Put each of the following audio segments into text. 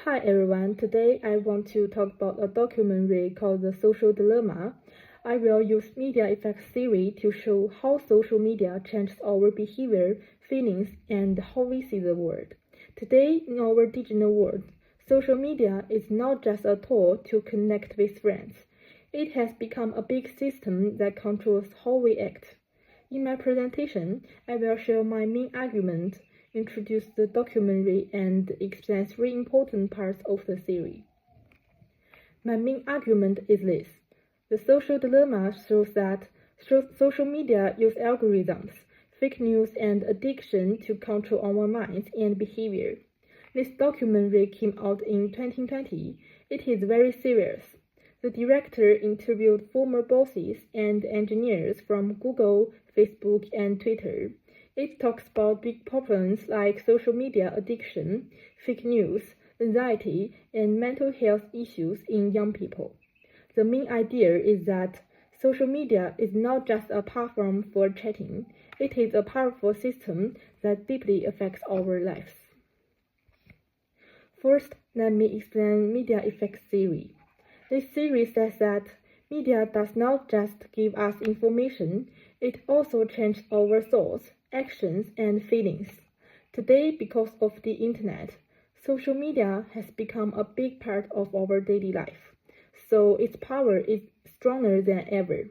Hi everyone, today I want to talk about a documentary called The Social Dilemma. I will use media effects theory to show how social media changes our behavior, feelings, and how we see the world. Today, in our digital world, social media is not just a tool to connect with friends. It has become a big system that controls how we act. In my presentation, I will share my main argument, introduce the documentary, and explain three important parts of the theory. My main argument is this. The social dilemma shows that social media use algorithms, fake news, and addiction to control our minds and behavior. This documentary came out in 2020. It is very serious. The director interviewed former bosses and engineers from Google, Facebook, and Twitter. It talks about big problems like social media addiction, fake news, anxiety, and mental health issues in young people. The main idea is that social media is not just a platform for chatting, it is a powerful system that deeply affects our lives. First, let me explain media effects theory. This theory says that media does not just give us information, it also changes our thoughts, actions, and feelings. Today, because of the internet, social media has become a big part of our daily life, so its power is stronger than ever.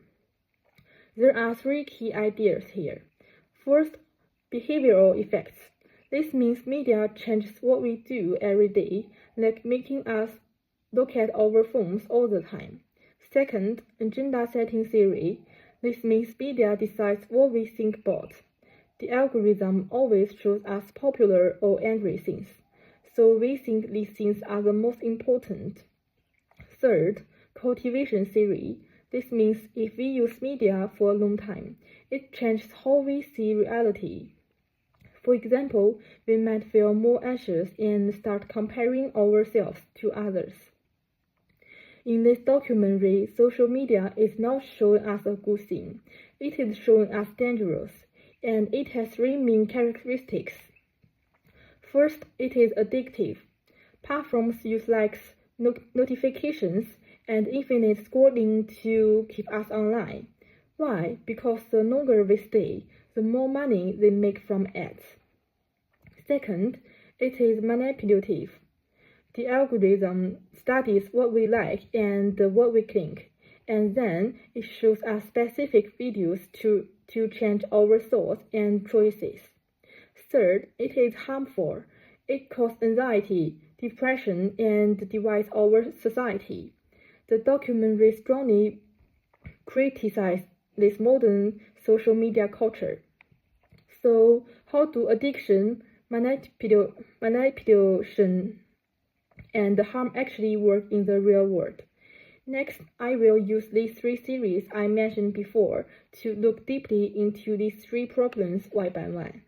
There are three key ideas here. First, behavioral effects. This means media changes what we do every day, like making us look at our phones all the time. Second, agenda setting theory. This means media decides what we think about. The algorithm always shows us popular or angry things, so we think these things are the most important. Third, cultivation theory. This means if we use media for a long time, it changes how we see reality. For example, we might feel more anxious and start comparing ourselves to others. In this documentary, social media is not showing us a good thing. It is showing us dangerous, and it has three main characteristics. First, it is addictive. Platforms use likes, notifications, and infinite scrolling to keep us online. Why? Because the longer we stay, the more money they make from ads. Second, it is manipulative. The algorithm studies what we like and what we think, and then it shows us specific videos to change our thoughts and choices. Third, it is harmful. It causes anxiety, depression, and divides our society. The documentary strongly criticizes this modern social media culture. So, how do addiction, manipulation, and harm actually work in the real world? Next, I will use these three theories I mentioned before to look deeply into these three problems one by one.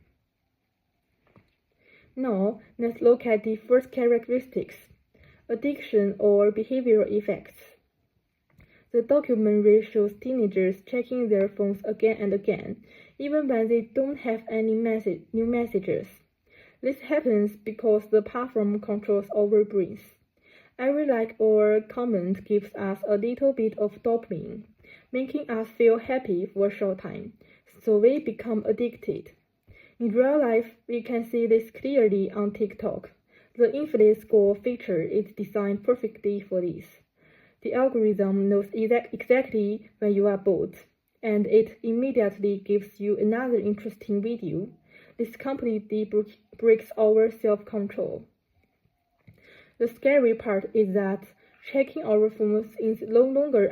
Now, let's look at the first characteristics, addiction or behavioral effects. The documentary shows teenagers checking their phones again and again, even when they don't have any new messages. This happens because the platform controls our brains. Every like or comment gives us a little bit of dopamine, making us feel happy for a short time, so we become addicted. In real life, we can see this clearly on TikTok. The infinite scroll feature is designed perfectly for this. The algorithm knows exactly when you are bored, and it immediately gives you another interesting video. This completely breaks our self-control. The scary part is that checking our phones is no longer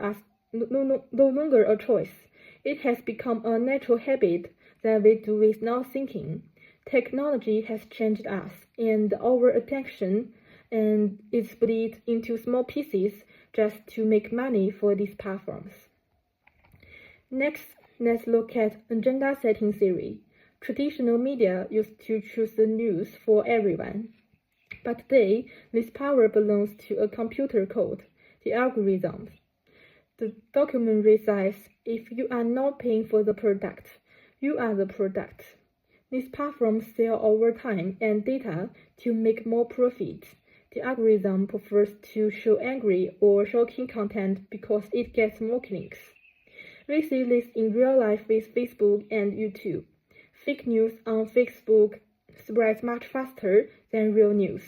a choice. It has become a natural habit that we do without thinking. Technology has changed us, and our attention is split into small pieces just to make money for these platforms. Next, let's look at agenda setting theory. Traditional media used to choose the news for everyone. But today, this power belongs to a computer code, the algorithms. The documentary says if you are not paying for the product, you are the product. These platforms sell our time and data to make more profit. The algorithm prefers to show angry or shocking content because it gets more clicks. We see this in real life with Facebook and YouTube. Fake news on Facebook spreads much faster than real news,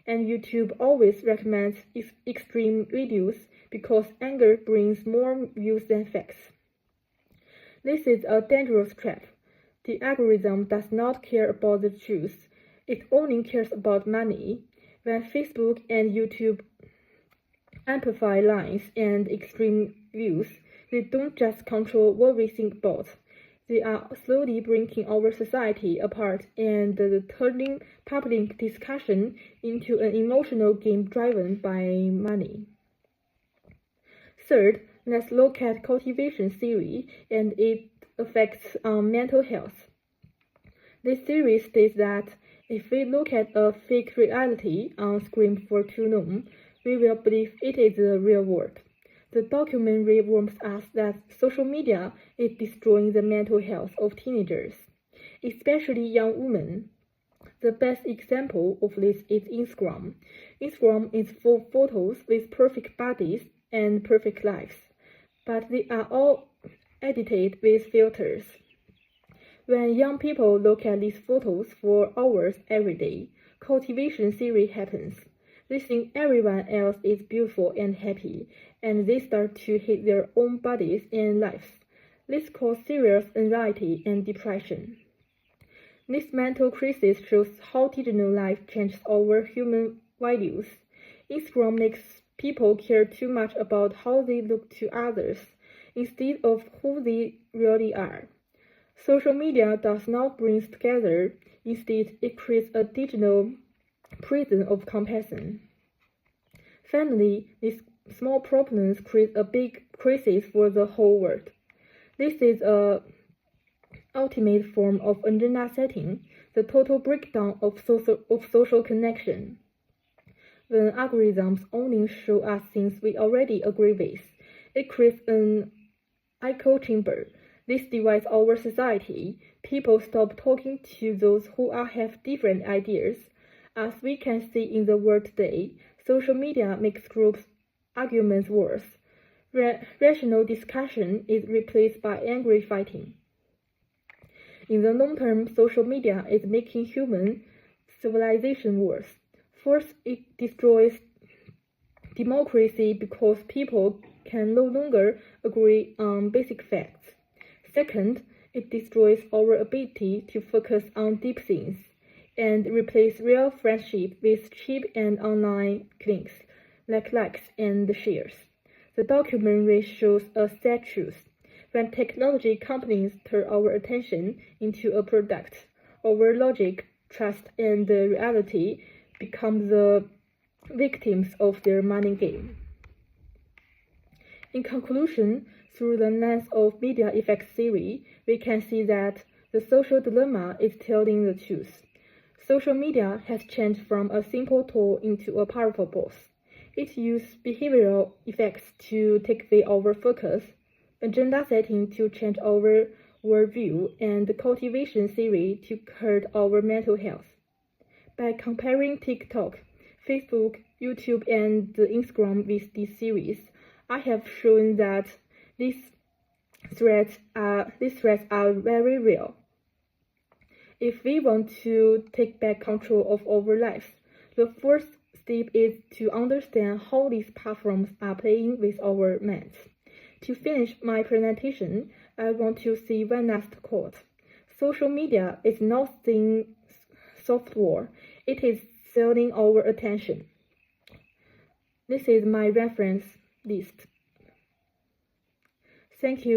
and YouTube always recommends extreme videos because anger brings more views than facts. This is a dangerous trap. The algorithm does not care about the truth, it only cares about money. When Facebook and YouTube amplify lies and extreme views, they don't just control what we think about. They are slowly breaking our society apart and turning public discussion into an emotional game driven by money. Third, let's look at cultivation theory and its effects on mental health. This theory states that if we look at a fake reality on screen for too long, we will believe it is the real world. The documentary warns us that social media is destroying the mental health of teenagers, especially young women. The best example of this is Instagram. Instagram is full of photos with perfect bodies and perfect lives, but they are all edited with filters. When young people look at these photos for hours every day, cultivation theory happens. They think everyone else is beautiful and happy, and they start to hate their own bodies and lives. This causes serious anxiety and depression. This mental crisis shows how digital life changes our human values. Instagram makes people care too much about how they look to others, instead of who they really are. Social media does not bring us together, instead it creates a digital prison of comparison. Finally, these small problems create a big crisis for the whole world. This is an ultimate form of agenda setting, the total breakdown of social connection. When algorithms only show us things we already agree with, it creates an echo chamber. This divides our society. People stop talking to those who have different ideas. As we can see in the world today, social media makes groups arguments worse. Rational discussion is replaced by angry fighting. In the long term, social media is making human civilization worse. First, it destroys democracy because people can no longer agree on basic facts. Second, it destroys our ability to focus on deep things and replace real friendship with cheap and online clicks like likes and shares. The documentary shows a sad truth. When technology companies turn our attention into a product, our logic, trust, and reality become the victims of their money game. In conclusion, through the lens of media effects theory, we can see that the social dilemma is telling the truth. Social media has changed from a simple tool into a powerful boss. It uses behavioral effects to take away our focus, agenda setting to change our worldview, and cultivation theory to hurt our mental health. By comparing TikTok, Facebook, YouTube, and Instagram with these series, I have shown that these threats are very real. If we want to take back control of our lives, the first step is to understand how these platforms are playing with our minds. To finish my presentation, I want to see one last quote. Social media is not selling software, it is selling our attention. This is my reference list. Thank you.